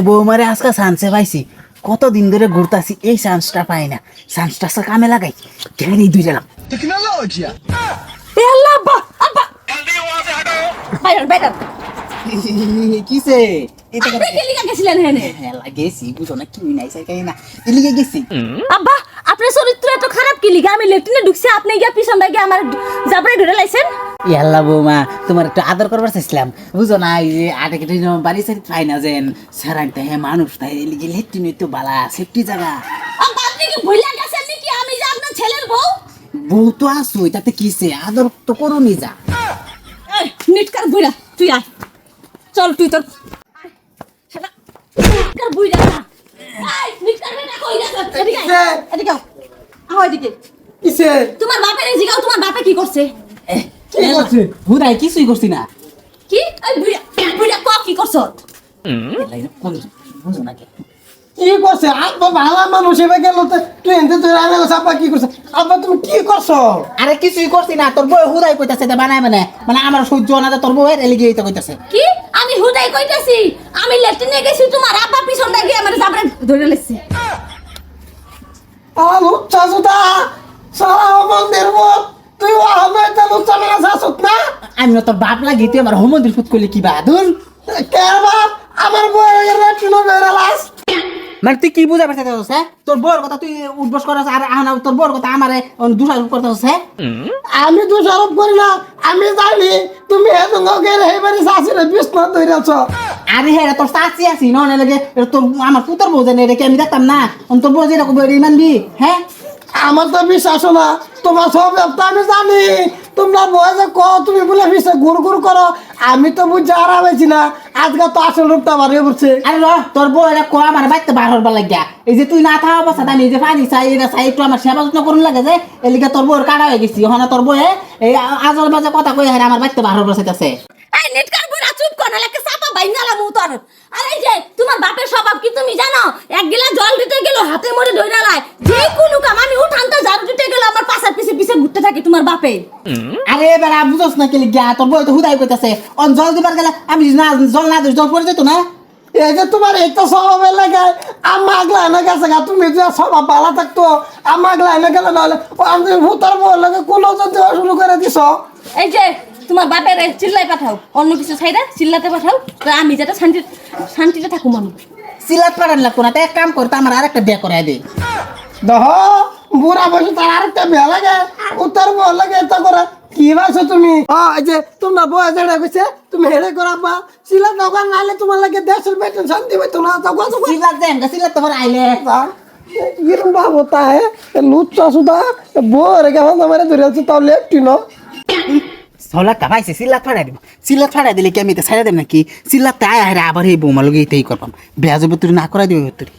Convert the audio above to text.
বৌমারে আজকে চান্সে পাইছি, কতদিন ধরে ঘুরতাছি, এই চান্সটা পাই না। চান্সটা কামে লাগাই, কেন দুই গেলাম। আল্লাহ আব্বা আব্বা বাইরে বাইরে কিসে আপনি কি লিগা গেছিলেন হেনে? গেছি, বুঝো না কি নাই সাই না, এলিগে গেছি। আব্বা আপনার চরিত্র এত খারাপ কি লিগা? আমি লেট্রিনে ঢুকছি, আপনি গিয়া পিছনটা গিয়ে আমার জাবরে ধরে লাইছেন। ইয়াল্লা বৌমা, তোমার একটু আদর করবার চাইছিলাম, বুঝো না, এই যে আটে কেটে বাড়ি সাইড পাই না যেন সারাইতে হ্যাঁ মানুষ তাই এলিগে লেট্রিন তো বালা সেফটি জায়গা। আব্বা আপনি কি ভুলে গেছেন নাকি আমি যে আপনার ছেলের বউ? বউ তো আসো, তাতে কিসে, আদর তো করুনি যা। এই নিটকার বুইড়া তুই আয়, চল তুই তোর শালা নিটকার বুইড়া না। এই নিটকার বুইড়া কই গেছ? এদিকে আয়, এদিকে আও। আও এদিকে। কিসে তোমার বাপের এই জিগাও, তোমার বাপে কি করছে? কি করছে? হুদাই কিছুই করছি না। কি এই বুইড়া বুইড়া কি করছ? বুঝো না কে কি করছে? আব্বা ভালো মানুষ এবার গেল তো তুই এনতে তুই রান্না করছ, আব্বা কি করছে? আব্বা তুমি কি করছো? আরে কিছুই করছি না, তোর বউ হুদাই কইতাছে বানায় মানে আমার সহ্য না, তোর বউ এলিগে এইটা কইতাছে। কি আমি হুদাই কইতাছি? আমি লেট্রিনে গেছি, তোমার আব্বা পিছনটা গিয়ে আমার জাবরে ধরে লাইছে। লুচ্চা সুদা সারা মন্দির মত তুই ও আমার তা লুচ্চা মেরা শাসত না আমি না তোর বাপ লাগি, তুই আমার হোমন্দির ফুট করলি কি বাদুর। কে বাপ আমার বউয়ের রেটিনো মেরা লাস মানে তুই কি বুঝা পারছিস হ্যাঁ? তোর বউর কথা তুই উঠবস করাস, আর আনা তোর বউর কথা আমারে দুষারোপ করতে হচ্ছে। আমি দোষারোপ করি না, আমি জানি তুমি এতকে এবারে শাশুড়ে বিষ্ণু ধরেছ। আরে হ্যাঁ, তোর চাচি আছি না লাগে, তোর আমার পুতর বউ জানে, এটা কি আমি দেখতাম না? তোর বউ যেরকম মানবি হ্যাঁ? আমার তো বিশ্বাস না, তোমার সব ব্যাপারটা আমি জানি। তোমরা বয়ে যে তুমি বলে পিছে গুড় গুড় করো, আমি তো বুঝছি আর আছি না। আজকে তো আসল রূপটা বাড়িয়ে পড়ছে। আরে র, তোর বউ এটা কো আমার বাড়িতে বার হবার লাগিয়া, এই যে তুই না থাকা অবস্থা আমি এই যে পানি চাই এটা চাই, একটু আমার সেবা যত্ন করুন লাগে যে এলিকে তোর বউর কাটা হয়ে গেছি। ওখানে তোর বউয়ে এই আজল বাজে কথা কই হারে আমার বাড়িতে বার হবার চাইতেছে। এই নেটকার বুইড়া চুপ কর, না লাগে চাপা বাইঙ্গালা মুতর। আর এই যে তোমার বাপের স্বভাব কি তুমি জানো? এক গিলাস জল দিতে গেল হাতে মরে ধইরা লাই, যে কোনো কাম আমি উঠানতে ঝাড়ু দিতে গেল আমার পাছার পিছে পিছে ঘুরতে থাকে তোমার বাপে। আরে বেড়া বুঝছ না কি লিগা, তোর বউ তো হুদাই কইতাছে অন জল দিবার গেলে আমি না জল না দিই, জল পড়ে যেত না। এই যে তোমার এইটা স্বভাবের লাগে আমা আগলা এনে গেছে গা, তুমি যে স্বভাব ভালো থাকতো আমা আগলা এনে গেলে নাহলে আমি ভূতার বউর লাগে কোনো যদি শুরু করে দিছ। এই যে তোমার বাপের চিল্লাই পাঠাও, অন্য কিছু ছাইরা চিল্লাতে পাঠাও, তো আমি যেটা শান্তিতে থাকুম আমি। সিলাত পাড়ান লাগতো না, তাই এক কাম করতো আমার আরেকটা বিয়ে করাই দে। দহ বুড়া বসে তার আরেকটা বিয়া লাগে, উত্তর বউ লাগে এটা করে কি ভাবছো তুমি? এই যে তোমরা বউ যেটা কইছে তুমি হেরে করাবা সিলা দোকান নালে তোমার লাগে দেশের বেতন শান্তি পেতো না। তখন সিলাত দেন সিলাত তোমার আইলে কিরম ভাব হতা হে লুচ্চা সুদা বউ রেখে আমার ধরে আছে তাও লেফটি ন সলাট পাইছে, সিলাত ফাড়াই দিব। সিলাত ফাড়াই দিলে কি আমি এটা ছাড়া দেব নাকি? সিলাত আয় আবার এই বৌমা লগে এইটাই করবাম, বেয়া যাবে তুই না করাই দিবে তুই।